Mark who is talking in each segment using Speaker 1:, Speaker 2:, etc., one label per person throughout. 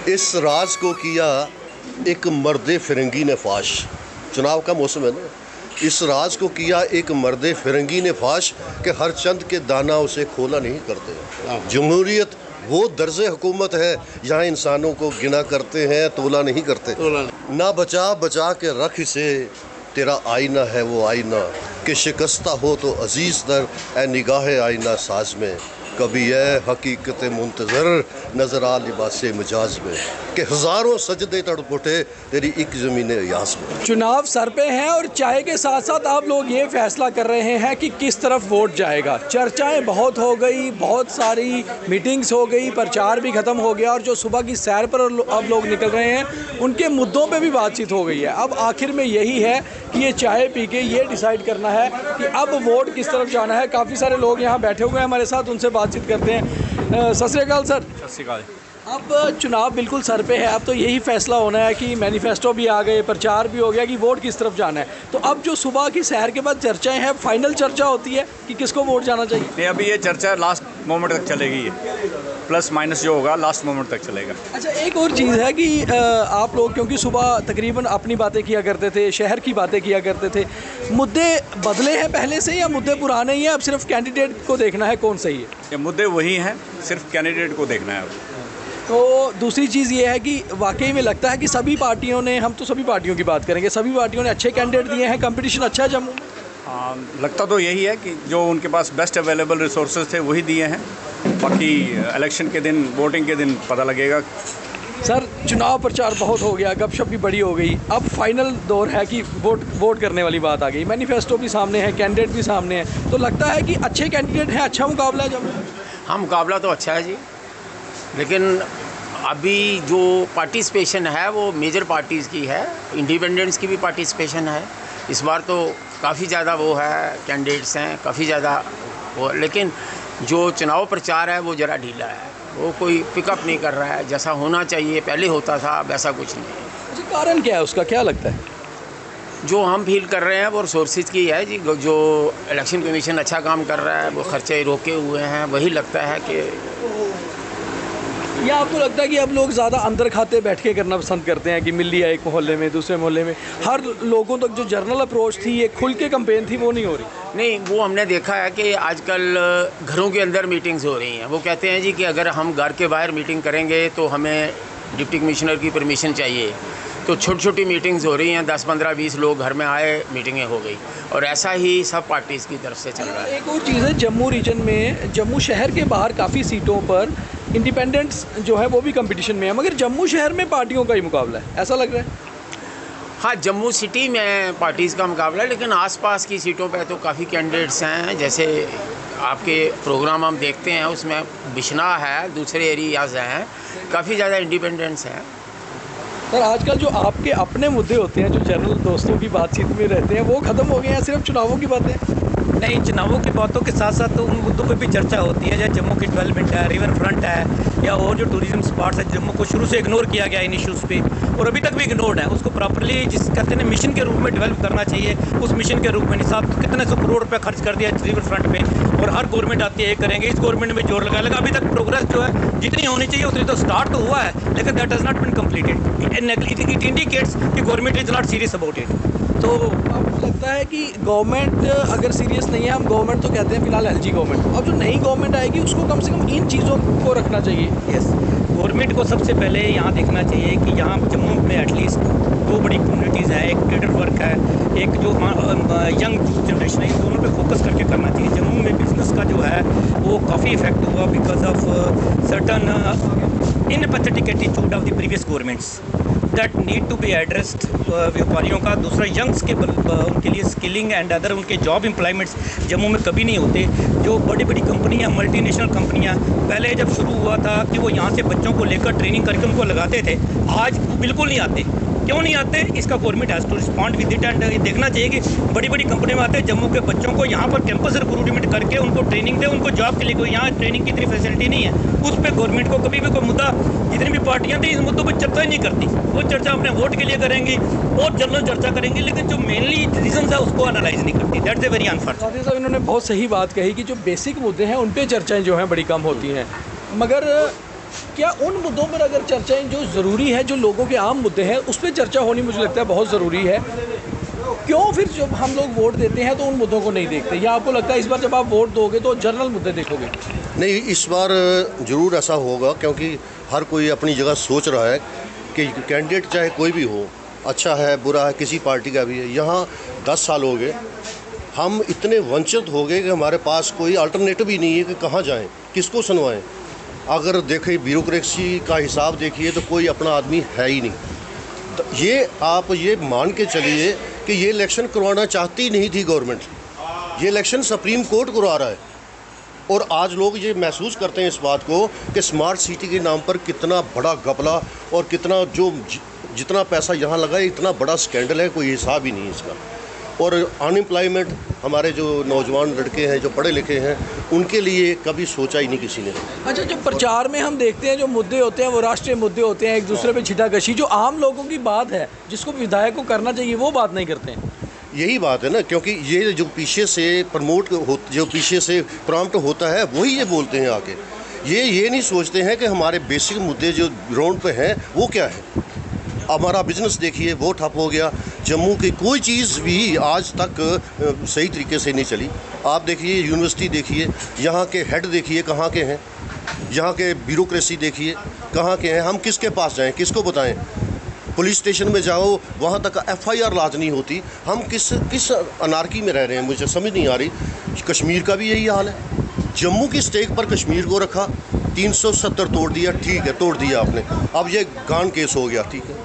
Speaker 1: इस राज को किया एक मर्द फिरंगी ने फाश। चुनाव का मौसम है ना। इस राज को किया एक मर्द फिरंगी ने फाश कि हर चंद के दाना उसे खोला नहीं करते। जमहूरियत वो दर्ज हुकूमत है यहाँ इंसानों को गिना करते हैं, तोला नहीं करते। ना बचा बचा के रख इसे, तेरा आईना है वो आईना कि शिकस्ता हो तो अजीज़ दर ए निगाह आईना साज में। कभी यह हकीकत मुंतज़र नज़र आ लिबास मजाज में कि हज़ारों सजदे तड़प उठे तेरी एक ज़मीन यास में।
Speaker 2: चुनाव सर पे हैं और चाय के साथ साथ आप लोग ये फैसला कर रहे हैं कि किस तरफ वोट जाएगा। चर्चाएं बहुत हो गई, बहुत सारी मीटिंग्स हो गई, प्रचार भी ख़त्म हो गया और जो सुबह की सैर पर अब लोग निकल रहे हैं उनके मुद्दों पे भी बातचीत हो गई है। अब आखिर में यही है कि ये चाय पी के ये डिसाइड करना है कि अब वोट किस तरफ जाना है। काफ़ी सारे लोग यहाँ बैठे हुए हैं हमारे साथ, उनसे बातचीत करते हैं। सत श्री अकाल सर।
Speaker 3: सत श्री अकाल।
Speaker 2: अब चुनाव बिल्कुल सर पे है, अब तो यही फैसला होना है कि मैनिफेस्टो भी आ गए, प्रचार भी हो गया कि वोट किस तरफ जाना है। तो अब जो सुबह की सैर के बाद चर्चाएं हैं, फाइनल चर्चा होती है कि किसको वोट जाना चाहिए।
Speaker 3: नहीं, अभी ये चर्चा लास्ट मोमेंट तक चलेगी, प्लस माइनस जो होगा लास्ट मोमेंट तक चलेगा।
Speaker 2: अच्छा, एक और चीज़ है कि आप लोग क्योंकि सुबह तकरीबन अपनी बातें किया करते थे, शहर की बातें किया करते थे, मुद्दे बदले हैं पहले से या मुद्दे पुराने ही हैं, अब सिर्फ कैंडिडेट को देखना है कौन सही है।
Speaker 3: ये मुद्दे वही हैं, सिर्फ कैंडिडेट को देखना है।
Speaker 2: तो दूसरी चीज़ ये है कि वाकई में लगता है कि सभी पार्टियों ने, हम तो सभी पार्टियों की बात करेंगे, सभी पार्टियों ने अच्छे कैंडिडेट दिए हैं, कंपटीशन अच्छा है जम्मू में।
Speaker 3: हाँ, लगता तो यही है कि जो उनके पास बेस्ट अवेलेबल रिसोर्सेज थे वही दिए हैं। बाकी इलेक्शन के दिन, वोटिंग के दिन पता लगेगा।
Speaker 2: सर, चुनाव प्रचार बहुत हो गया, गपशप भी बड़ी हो गई, अब फाइनल दौर है कि वोट करने वाली बात आ गई। मैनिफेस्टो भी सामने है, कैंडिडेट भी सामने है, तो लगता है कि अच्छे कैंडिडेट हैं, अच्छा मुकाबला है जम्मू।
Speaker 4: हाँ, मुकाबला तो अच्छा है जी, लेकिन अभी जो पार्टिसिपेशन है वो मेजर पार्टीज़ की है, इंडिपेंडेंट्स की भी पार्टिसिपेशन है। इस बार तो काफ़ी ज़्यादा वो है, कैंडिडेट्स हैं काफ़ी ज़्यादा वो, लेकिन जो चुनाव प्रचार है वो ज़रा ढीला है, वो कोई पिकअप नहीं कर रहा है। जैसा होना चाहिए पहले होता था वैसा कुछ नहीं है।
Speaker 2: अच्छा, कारण क्या है उसका, क्या लगता है?
Speaker 4: जो हम फील कर रहे हैं वो सोर्सेज की है जी। जो इलेक्शन कमीशन अच्छा काम कर रहा है, वो खर्चे रोके हुए हैं, वही लगता है कि
Speaker 2: या आपको लगता है कि अब लोग ज़्यादा अंदर खाते बैठ के करना पसंद करते हैं कि मिल लिया एक मोहल्ले में, दूसरे मोहल्ले में, हर लोगों तक जो जर्नल अप्रोच थी, ये खुल के कैंपेन थी, वो नहीं हो रही।
Speaker 4: नहीं, वो हमने देखा है कि आजकल घरों के अंदर मीटिंग्स हो रही हैं। वो कहते हैं जी कि अगर हम घर के बाहर मीटिंग करेंगे तो हमें डिप्टी कमिश्नर की परमिशन चाहिए। तो छोटी छोटी मीटिंग्स हो रही हैं, 10, 15, 20 लोग घर में आए, मीटिंगें हो गई, और ऐसा ही सब पार्टीज़ की तरफ से चल रहा है।
Speaker 2: एक और चीज़ है, जम्मू रीजन में, जम्मू शहर के बाहर काफ़ी सीटों पर इंडिपेंडेंट्स जो है वो भी कंपटीशन में है, मगर जम्मू शहर में पार्टियों का ही मुकाबला है, ऐसा लग रहा है।
Speaker 4: हाँ, जम्मू सिटी में पार्टीज़ का मुकाबला है, लेकिन आसपास की सीटों पे तो काफ़ी कैंडिडेट्स हैं। जैसे आपके प्रोग्राम हम देखते हैं उसमें बिश्ना है, दूसरे एरियाज़ हैं, काफ़ी ज़्यादा इंडिपेंडेंट्स हैं।
Speaker 2: सर, आजकल जो आपके अपने मुद्दे होते हैं, जो जनरल दोस्तों की बातचीत में रहते हैं, वो ख़त्म हो गए हैं, सिर्फ चुनावों की बातें।
Speaker 5: नहीं, चुनावों की बातों के साथ साथ तो उन मुद्दों पर भी चर्चा होती है, जैसे जम्मू की डेवलपमेंट है, रिवर फ्रंट है, या और जो टूरिज्म स्पॉट्स है। जम्मू को शुरू से इग्नोर किया गया इन इश्यूज़ पे, और अभी तक भी इग्नोर्ड है। उसको प्रॉपर्ली जिस कहते हैं मिशन के रूप में डेवलप करना चाहिए, उस मिशन के रूप में नहीं। साहब कितने सौ करोड़ रुपये खर्च कर दिया रिवर फ्रंट पे, और हर गवर्नमेंट आती है ये करेंगे, इस गवर्नमेंट में जोर लगा लगा। अभी तक प्रोग्रेस जो है जितनी होनी चाहिए उतनी तो स्टार्ट तो हुआ है, लेकिन that has not been completed. It indicates कि government is not serious about it. तो
Speaker 2: आपको लगता है कि गवर्नमेंट अगर सीरियस नहीं है, हम गवर्नमेंट तो कहते हैं फिलहाल एलजी गवर्नमेंट, अब जो नई गवर्नमेंट आएगी उसको कम से कम इन चीज़ों को रखना चाहिए।
Speaker 5: यस, गवर्नमेंट को सबसे पहले यहाँ देखना चाहिए कि यहाँ जम्मू में एटलीस्ट 2 बड़ी कम्युनिटीज़ हैं, एक ट्रेडर वर्क है, एक जो यंग जनरेशन है, इन दोनों पे फोकस करके करना चाहिए। जम्मू में बिजनेस का जो है वो काफ़ी इफेक्ट हुआ because of certain empathetic attitude of the previous governments that need to be addressed. व्यापारियों का, दूसरा यंग्स के उनके लिए स्किलिंग एंड अदर उनके जॉब एम्प्लॉयमेंट्स जम्मू में कभी नहीं होते। जो बड़ी बड़ी कंपनियां, मल्टीनेशनल कंपनियां, पहले जब शुरू हुआ था कि वो यहाँ से बच्चों को लेकर ट्रेनिंग करके उनको लगाते थे, आज बिल्कुल नहीं आते। क्यों नहीं आते? इसका government has to respond with it, and देखना चाहिए कि बड़ी बड़ी कंपनी में आते हैं, जम्मू के बच्चों को यहाँ पर कैंपस रिक्रूटमेंट करके उनको ट्रेनिंग दे, उनको जॉब के लिए कोई यहाँ ट्रेनिंग की इतनी फैसिलिटी नहीं है। उस पर गवर्नमेंट को कभी भी कोई मुद्दा, जितनी भी पार्टियाँ थी इस मुद्दों पर चर्चा ही नहीं करती। वो चर्चा अपने वोट के लिए करेंगी, बहुत जनरल चर्चा करेंगी, लेकिन जो मेनली रीजन है उसको एनालाइज नहीं करती। That's a very unfortunate.
Speaker 2: साथी साहब, इन्होंने बहुत सही बात कही कि जो बेसिक मुद्दे हैं उन पर चर्चाएँ जो हैं बड़ी कम होती हैं, मगर क्या उन मुद्दों पर अगर चर्चाएं जो ज़रूरी है, जो लोगों के आम मुद्दे हैं, उस पर चर्चा होनी मुझे लगता है बहुत ज़रूरी है। क्यों फिर जब हम लोग वोट देते हैं तो उन मुद्दों को नहीं देखते, या आपको लगता है इस बार जब आप वोट दोगे तो जनरल मुद्दे देखोगे?
Speaker 1: नहीं, इस बार ज़रूर ऐसा होगा, क्योंकि हर कोई अपनी जगह सोच रहा है कि कैंडिडेट चाहे कोई भी हो, अच्छा है बुरा है, किसी पार्टी का भी है। यहाँ 10 साल हो गए, हम इतने वंचित हो गए कि हमारे पास कोई अल्टरनेटिव ही नहीं है कि कहाँ जाएं, किसको सुनवाएं। अगर देखें ब्यूरोक्रेसी का हिसाब देखिए तो कोई अपना आदमी है ही नहीं। तो ये आप ये मान के चलिए कि ये इलेक्शन करवाना चाहती नहीं थी गवर्नमेंट, ये इलेक्शन सुप्रीम कोर्ट करवा रहा है। और आज लोग ये महसूस करते हैं इस बात को कि स्मार्ट सिटी के नाम पर कितना बड़ा घपला और कितना जितना पैसा यहाँ लगा है, इतना बड़ा स्कैंडल है, कोई हिसाब ही नहीं है इसका। और अनएम्प्लॉयमेंट, हमारे जो नौजवान लड़के हैं जो पढ़े लिखे हैं, उनके लिए कभी सोचा ही नहीं किसी ने।
Speaker 2: अच्छा, जब प्रचार में हम देखते हैं जो मुद्दे होते हैं वो राष्ट्रीय मुद्दे होते हैं, एक दूसरे पे छिटाकशी, जो आम लोगों की बात है जिसको विधायक को करना चाहिए वो बात नहीं करते हैं।
Speaker 1: यही बात है ना, क्योंकि ये जो पीछे से जो पीछे से प्रॉम्प्ट होता है वही ये बोलते हैं आके। ये नहीं सोचते हैं कि हमारे बेसिक मुद्दे जो ग्राउंड पे हैं वो क्या है। हमारा बिजनेस देखिए वो ठप हो गया, जम्मू की कोई चीज़ भी आज तक सही तरीके से नहीं चली। आप देखिए यूनिवर्सिटी देखिए, यहाँ के हेड देखिए कहाँ के हैं, यहाँ के ब्यूरोक्रेसी देखिए कहाँ के हैं। हम किसके पास जाएं, किसको बताएं? पुलिस स्टेशन में जाओ, वहाँ तक FIR लाज नहीं होती। हम किस अनारकी में रह रहे हैं, मुझे समझ नहीं आ रही। कश्मीर का भी यही हाल है, जम्मू की स्टेक पर कश्मीर को रखा, 370 तोड़ दिया, ठीक है तोड़ दिया आपने, अब ये गान केस हो गया, ठीक है।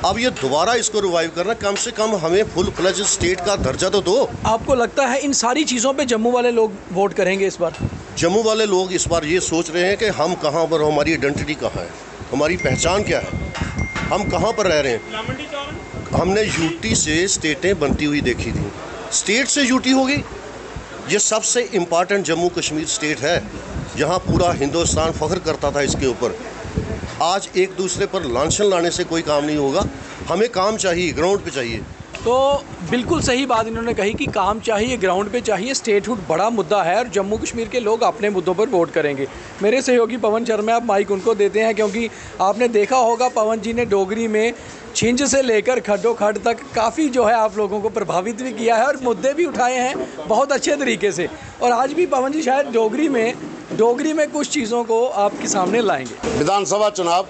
Speaker 1: अब ये दोबारा इसको रिवाइव करना, कम से कम हमें फुल फ्लेज स्टेट का दर्जा तो दो।
Speaker 2: आपको लगता है इन सारी चीज़ों पे जम्मू वाले लोग वोट करेंगे इस बार?
Speaker 1: जम्मू वाले लोग इस बार ये सोच रहे हैं कि हम कहाँ पर, हमारी आइडेंटिटी कहाँ है, हमारी पहचान क्या है, हम कहाँ पर रह रहे हैं। हमने यूटी से स्टेटें बनती हुई देखी थी, स्टेट से यूटी हो गई। ये सबसे इम्पॉर्टेंट जम्मू कश्मीर स्टेट है, यहाँ पूरा हिंदुस्तान फ़ख्र करता था इसके ऊपर। आज एक दूसरे पर लांछन लाने से कोई काम नहीं होगा, हमें काम चाहिए, ग्राउंड पे चाहिए।
Speaker 2: तो बिल्कुल सही बात इन्होंने कही कि काम चाहिए, ग्राउंड पे चाहिए। स्टेटहुड बड़ा मुद्दा है और जम्मू कश्मीर के लोग अपने मुद्दों पर वोट करेंगे। मेरे सहयोगी पवन शर्मा, आप माइक उनको देते हैं, क्योंकि आपने देखा होगा पवन जी ने डोगरी में छिंज से लेकर खड्डो खड्ड तक काफ़ी जो है आप लोगों को प्रभावित भी किया है और मुद्दे भी उठाए हैं बहुत अच्छे तरीके से। और आज भी पवन जी शायद डोगरी में कुछ चीज़ों को आपके सामने लाएंगे।
Speaker 6: विधानसभा चुनाव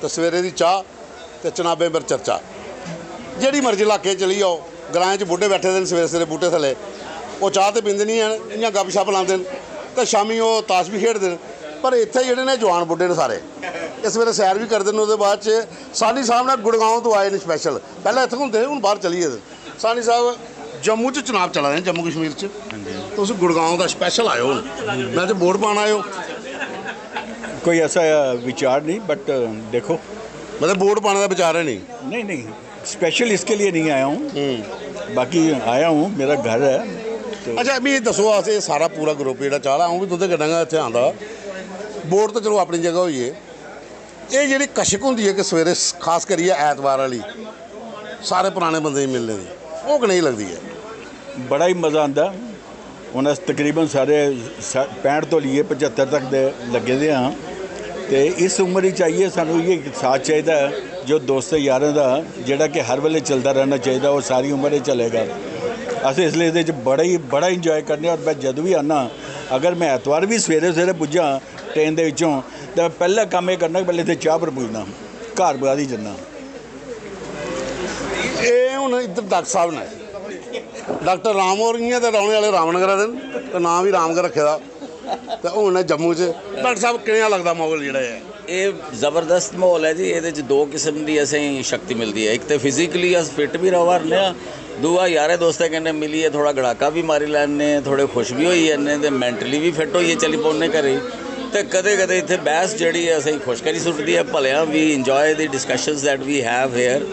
Speaker 6: तो सवेरे की चाह तो चुनावे पर चर्चा, जिहड़ी मर्जी इलाके चली जाओ, ग्रां च बुढ़े बैठे दिन सवेरे सवेरे बूटे थले, वो चाह तो पींदे नहीं हैं, इ'यां गपशप लांदे न ते शामी वो ताश भी खेडदे न। पर इत्थे जिहड़े ने जवान बुढ़े ने सारे इस वेले सैर भी करते हैं। उसदे बाद च सानी साहब ने गुड़गांव तो आए ने स्पैशल, पहले इत्थे हुंदे हुण बाहर चली गए। सानी साहब जम्मू च चुनाव चला रहे हैं, जम्मू कश्मीर च, तो उस गुड़गांव का स्पैशल आए हो, मैं तो वोट पाना आए हो।
Speaker 7: कोई ऐसा विचार नहीं, बट देखो,
Speaker 6: मतलब वोट पाने का विचार है नहीं?
Speaker 7: नहीं स्पेशल इसके लिए नहीं आया हूँ, बाकी आया हूँ, मेरा घर है तो।
Speaker 6: अच्छा भी दसो, अस सारा पूरा ग्रुप जो चाह रहा हूँ भी दुद्ध कड्डांगा इत्थे आंदा, वोट तो चलो अपनी जगह हुई है, ये जी कशक होंगी है कि सवेरे खास करिए ऐतवार वाली सारे पुराने बंदे मिलने की, वो कि नहीं लगती है?
Speaker 7: बड़ा ही मज़ा आता। हुण अस तकरीबन सारे 65 तो लिए 75 तक दे लगे दे हाँ, तो इस उम्र ही चाहिए सानू ये साथ चाहिए जो दोस्त यारों का जोड़ा कि हर वेले चलता रहना चाहिए, वो सारी उम्र ही चलेगा। अस इसलिए बड़ा इंजॉय करने। और मैं जदों भी आना, अगर मैं ऐतवार भी सवेरे सवेरे पुज्जा ट्रेन के विचों, तो पहला काम ये करना कि पहले इत्थे चाह पर पुजना, घर बाद ही जाना।
Speaker 6: ये हुण इधर डॉक्टर साहब ने, डॉक्टर राम होर इ'यां ते रौहने वाले रामनगर दे न, ते नाम भी रामगढ़ रखे दा, ते हुण जम्मू च डॉक्टर साहब कि'यां लगदा माहौल जेह्ड़ा है?
Speaker 8: ये ज़बरदस्त माहौल है जी। ये दो किस्म की असें शक्ति मिलती है, एक तो फिजिकली अस फिट भी रवा रहे, दूआ यारें दोस्तें कन्नै मिलिए थोड़ा गड़ाका भी मारी लैने, थोड़े खुश भी होई जन्ने, ते मैंटली भी फिट होइए चली पौने घरे। तो कदे कदे इत्थे बहस जिहड़ी है असें खुश करी सुट्टदी है। भलेआं we enjoy the discussions that we have here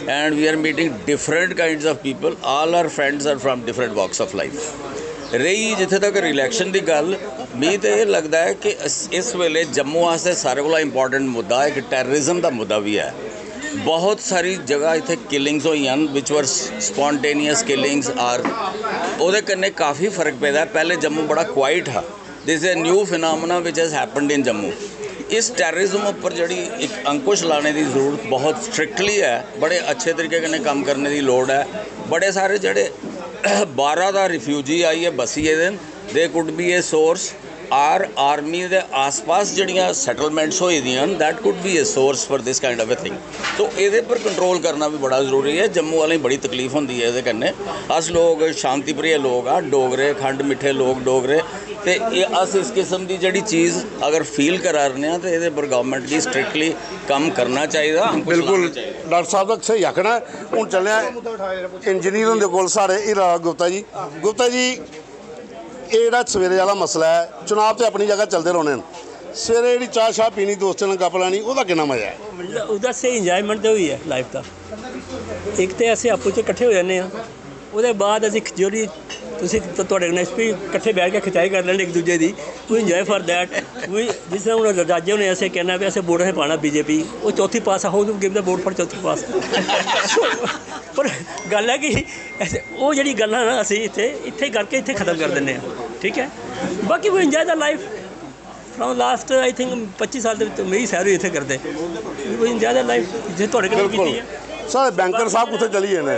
Speaker 8: and we are meeting different kinds of people, all are friends are from different walks of life. रही जिथे तक रिलैक्शन की गल, मी तो ये लगता है कि इस वेले जम्मू वास्ते सारे कोला इंपॉर्टेंट मुद्दा एक टैररिज्म का मुद्दा भी है। बहुत सारी जगह इत्थे किलिंग्स होई विच वर स्पॉन्टेनियस किलिंग्स आर, ओहदे कन्नै काफ़ी फर्क पैदा है। पहले जम्मू बड़ा क्वाइट हा, this is a new phenomena which has happened in Jammu. इस टैररिज्म उपर जी एक अंकुश लाने की जरूरत बहुत स्ट्रिक्टली है, बड़े अच्छे तरीके कन्नै काम करने की लोड़ है। बड़े सारे जड़े 12 का रिफ्यूजी आई है बसी दिन they could be a source or army के आस पास जड़ियाँ सैटलमेंट्स होई दियां that could be a source for this kind of a thing. तो ये पर कंट्रोल करना भी बड़ा जरूरी है। जम्मू वालें बड़ी तकलीफ होंदी है ये कन्नै। अस लोग शांति प्रिय लोग आ, डोगरे खंड मिठे लोग डोगरे, तो अस इस किस्म की जड़ी चीज़ अगर फील करा रहे हैं तो ये पर गवर्नमेंट की स्ट्रिक्टली काम करना चाहिए।
Speaker 6: बिल्कुल डॉक्टर साहब का सही आखना। हूँ चलिया इंजीनियर के कोल साढ़े हीरा गुप्ता जी। गुप्ता जी, ये ਜਿਹੜਾ सवेरे वाला मसला है, चुनाव तो अपनी जगह चलते रहने, सवेरे जी चाह शाह पीनी दोस्तों ने गप लैनी, ਉਹਦਾ ਕਿੰਨਾ ਮਜ਼ਾ ਹੈ?
Speaker 9: ਉਹਦਾ ਸਹੀ ਇੰਜੋਇਮੈਂਟ ਤਾਂ ਹੋਈ ਹੈ ਲਾਈਫ ਦਾ। ਇੱਕ ਤੇ ਅਸੀਂ ਆਪੋ 'ਚ ਇਕੱਠੇ ਹੋ ਜਾਂਦੇ ਹਾਂ, ਉਹਦੇ ਬਾਅਦ ਅਸੀਂ ਜਿਹੜੀ ਤੁਸੀਂ ਤੁਹਾਡੇ ਨਾਲ ਵੀ ਇਕੱਠੇ ਬੈਠ ਕੇ ਖਿਚਾਈ ਕਰ ਲੈਂਦੇ ਇੱਕ ਦੂਜੇ ਦੀ, ਵੀ ਇੰਜੋਏ ਫॉर दैट। ਵੀ ਜਿਸ ਤਰ੍ਹਾਂ ਹੁਣ ਰਾਜੇ ਨੇ ਐਸੇ ਕਹਿਣਾ ਵੀ ਅਸੀਂ ਵੋਟ ਹੈ ਪਾਣਾ ਬੀਜੇਪੀ, ਉਹ ਚੌਥੀ ਪਾਸ ਹੋ to give the vote for ਚੌਥੀ ਪਾਸ। ਪਰ ਗੱਲ ਹੈ ਕਿ ਉਹ ਜਿਹੜੀ ਗੱਲਾਂ ਨਾ ਅਸੀਂ ਇੱਥੇ ਕਰਕੇ ਇੱਥੇ ਖਤਮ ਕਰ ਦਿੰਦੇ ਹਾਂ, ਠੀਕ ਹੈ। ਬਾਕੀ we enjoy the life from last I think 25 ਸਾਲ ਦੇ ਵਿੱਚ ਮੇਰੀ ਸੈਰ ਇੱਥੇ ਕਰਦੇ ਵੀ ਇੰਜੋਏ ਦਾ ਲਾਈਫ ਜੇ ਤੁਹਾਡੇ ਕੋਲ ਕੀਤੀ ਹੈ।
Speaker 6: ਸਾਰੇ ਬੈਂਕਰ ਸਾਹਿਬ ਕਿੱਥੇ ਚਲੀ ਗਏ ਨੇ?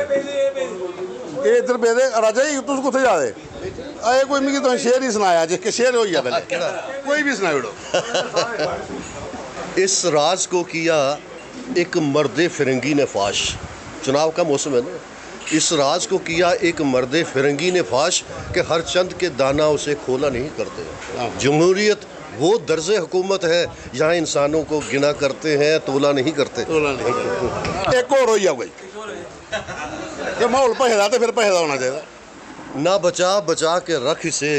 Speaker 6: ਇਹ ਇੱਧਰ ਬੇਦੇ ਰਾਜਾ ਜੀ ਤੁਸੀਂ ਕਿੱਥੇ ਜਾ ਰਹੇ? ਇਹ ਕੋਈ ਮਿਗੀ ਤੁਹਾਨੂੰ ਸ਼ੇਰ ਹੀ ਸੁਣਾਇਆ ਜੇ कि शेर हो गया पहले कोई भी सुनाई उड़ो।
Speaker 1: इस राज को किया एक मर्द फिरंगी ने फाश। चुनाव का मौसम है ना, इस राज को किया एक मर्द फिरंगी ने फाश कि हर चंद के दाना उसे खोला नहीं करते। जमहूरियत वो दर्ज हुकूमत है जहाँ इंसानों को गिना करते हैं, तोला नहीं करते।
Speaker 6: एक और हो गई ये माहौल पहेदा तो फिर पहेदा होना चाहिए।
Speaker 1: ना बचा बचा के रख इसे,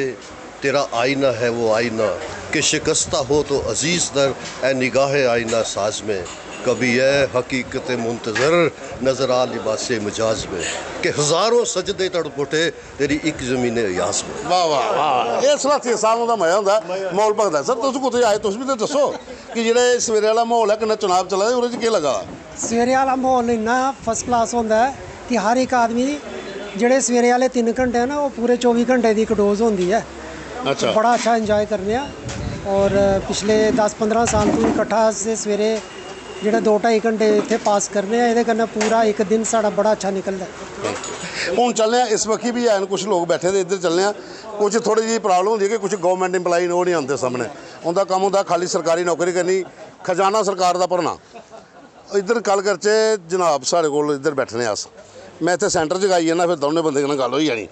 Speaker 1: तेरा आईना है वो आईना कि शिकस्ता हो तो अजीज़ दर ए निगाह आईना साज में, कभी यह हकीकत मुंतज़र नज़र आ लिबास मिजाज में कि हज़ारों सजदे तड़प उठे तेरी एक ज़मीन यास में।
Speaker 6: वाह वाह वाह, ये सलाती साहब का मज़ा होंदा माहौल भगदा। सर तुम कुत्थे आए, तुम भी तो दसो कि जेह्ड़े सवेरे वाला माहौल है किन्ना चुनाव चला दे, उहदे च केह् लगा?
Speaker 10: सवेरे वाला माहौल इन्ना फर्स्ट क्लास होंदा है कि हर एक आदमी ਜਿਹੜੇ ਸਵੇਰੇ ਵਾਲੇ 3 ਘੰਟੇ ਆ ਨਾ ਉਹ ਪੂਰੇ 24 ਘੰਟੇ ਦੀ ਇੱਕ ਡੋਜ਼ ਹੁੰਦੀ ਹੈ।
Speaker 6: ਅੱਛਾ,
Speaker 10: ਬੜਾ ਅੱਛਾ ਇੰਜੋਏ ਕਰਨੇ ਆ। ਔਰ ਪਿਛਲੇ 10-15 ਸਾਲ ਤੋਂ ਇਕੱਠਾ ਸੇ ਸਵੇਰੇ ਜਿਹੜੇ 2-2.5 ਘੰਟੇ ਇੱਥੇ ਪਾਸ ਕਰਨੇ ਆ, ਇਹਦੇ ਕਰਨਾ ਪੂਰਾ ਇੱਕ ਦਿਨ ਸਾਡਾ ਬੜਾ ਅੱਛਾ ਨਿਕਲਦਾ।
Speaker 6: ਹੁਣ ਚੱਲੇ ਆ ਇਸ ਵਕਤ ਵੀ ਆਏ ਕੁਝ ਲੋਕ ਬੈਠੇ ਦੇ ਇੱਧਰ ਚੱਲੇ ਆ। ਕੁਝ ਥੋੜੀ ਜਿਹੀ ਪ੍ਰੋਬਲਮ ਹੁੰਦੀ ਹੈ ਕਿ ਕੁਝ ਗਵਰਨਮੈਂਟ ਇੰਪਲਾਈ ਉਹ ਨਹੀਂ ਆਉਂਦੇ ਸਾਹਮਣੇ। ਉਹਦਾ ਕੰਮ ਹੁੰਦਾ ਖਾਲੀ ਸਰਕਾਰੀ ਨੌਕਰੀ ਕਰਨੀ, ਖਜ਼ਾਨਾ ਸਰਕਾਰ ਦਾ ਭਰਨਾ। ਇੱਧਰ ਗੱਲ ਕਰਚੇ ਜਨਾਬ ਸਾਡੇ ਕੋਲ ਇੱਧਰ ਬੈਠਨੇ ਆ। मैं इतने सेंटर च गाई जाना, फिर दोनों बंदे कन्नै गल हो जानी।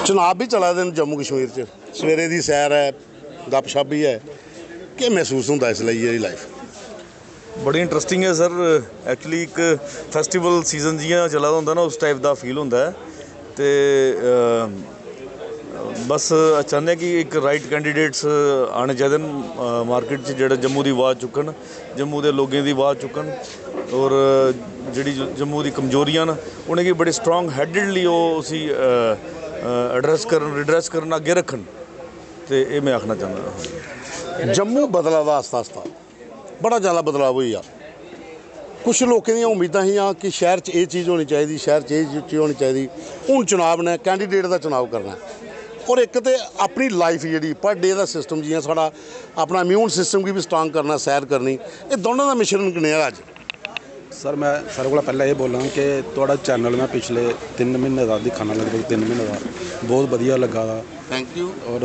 Speaker 6: चुनाव भी चला दे जम्मू कश्मीर च, सवेरे की सैर है, गपशप भी है, क्या महसूस होंदा इसलिए ये लाइफ?
Speaker 11: बड़ी इंटरस्टिंग है सर। एक्चुअली एक फैसटिवल सीजन जियां चला दा होंदा ना उस टाइप का फील होंदा है। तो बस चाहते कि एक राइट कैंडीडेट्स आने चाहिए मार्केट च जेह्ड़े जम्मू की आवाज़ चुकन, जम्मू के लोगों की आवाज़ चुकन, और जिहड़ी जम्मू की कमजोरियां न उनेंगी बड़े स्ट्रोंग हैडिडली उसी एड्रैस करन रिड्रैस करन अगे रखन। तो ये मैं आखना चाहना
Speaker 6: जम्मू बदला दा आस्ता आस्ता बड़ा ज़्यादा बदलाव होई आ। कुछ लोगों दी उम्मीदां ही कि शहर च ये चीज़ होनी चाहिए, शहर च ये चीज़ होनी चाहिए। हुण चुनाव ने कैंडीडेट का चुनाव करना और एक तो अपनी लाइफ जी पर डे का सिस्टम जियां साढ़ा अपना इम्यून सिस्टम की भी स्ट्रांग करना, सैर करनी, ये दोनों का मिश्रण कनेहा अज?
Speaker 12: सर मैं सारे को पहले ये बोलां कि थोड़ा चैनल मैं पिछले 3 महीने का दिखाना, लगभग 3 महीने का बहुत वधिया लगा था।
Speaker 6: Thank you.
Speaker 12: और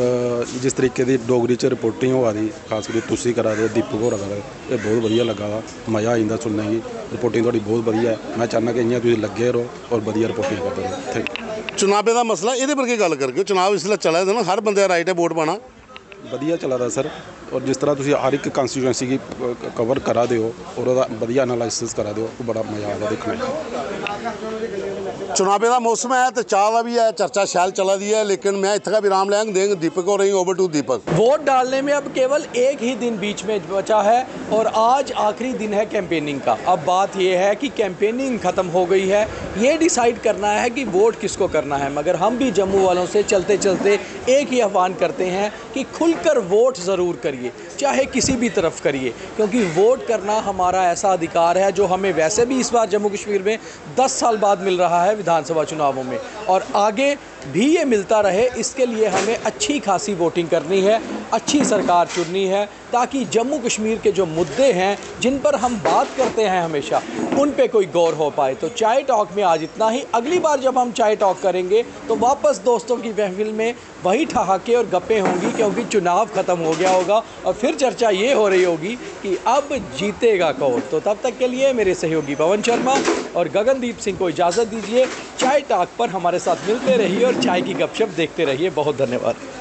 Speaker 12: जिस तरीके की डोगरी च रिपोर्टिंग होआ दी, खास करके तुसी करा दे, दीपक होर करा दे, ये बहुत वधिया लगा था। मज़ा आई जंदा सुनने की, रिपोर्टिंग थोड़ी बहुत वधिया है। मैं चाहना कि इ'यां तुसीं लगे रहो और वधिया रिपोर्टिंग करते रहो। Thank you.
Speaker 6: चुनाव का मसला ये पर गल करके चुनाव इसलिए चला था ना, हर बंदे राइट है वोट पाना,
Speaker 12: वधिया चला था सर। और जिस तरह तुसीं हर एक कंस्टिट्यूएंसी की कवर करा दे हो और ਉਹਦਾ वधिया एनालिसिस करा दे हो, बड़ा मज़ा आता देखने।
Speaker 6: चुनाव का मौसम है तो चाह का भी है, चर्चा शैल चला दी है, लेकिन मैं इतना का विराम लेंगे देंगे दीपक और रही ओवर टू दीपक।
Speaker 2: वोट डालने में अब केवल एक ही दिन बीच में बचा है और आज आखिरी दिन है कैंपेनिंग का। अब बात यह है कि कैंपेनिंग ख़त्म हो गई है, ये डिसाइड करना है कि वोट किसको करना है। मगर हम भी जम्मू वालों से चलते चलते एक ही आह्वान करते हैं कि खुलकर वोट ज़रूर करिए, चाहे किसी भी तरफ करिए, क्योंकि वोट करना हमारा ऐसा अधिकार है जो हमें वैसे भी इस बार जम्मू कश्मीर में 10 साल बाद मिल रहा है विधानसभा चुनावों में, और आगे भी ये मिलता रहे, इसके लिए हमें अच्छी खासी वोटिंग करनी है, अच्छी सरकार चुननी है, ताकि जम्मू कश्मीर के जो मुद्दे हैं जिन पर हम बात करते हैं हमेशा, उन पे कोई गौर हो पाए। तो चाय टॉक में आज इतना ही। अगली बार जब हम चाय टॉक करेंगे तो वापस दोस्तों की महफिल में वही ठहाके और गप्पें होंगी, क्योंकि चुनाव ख़त्म हो गया होगा और फिर चर्चा ये हो रही होगी कि अब जीतेगा कौन। तो तब तक के लिए मेरे सहयोगी पवन शर्मा और गगनदीप सिंह को इजाज़त दीजिए। चाय टॉक पर हमारे साथ मिलते रहिए और चाय की गपशप देखते रहिए। बहुत धन्यवाद।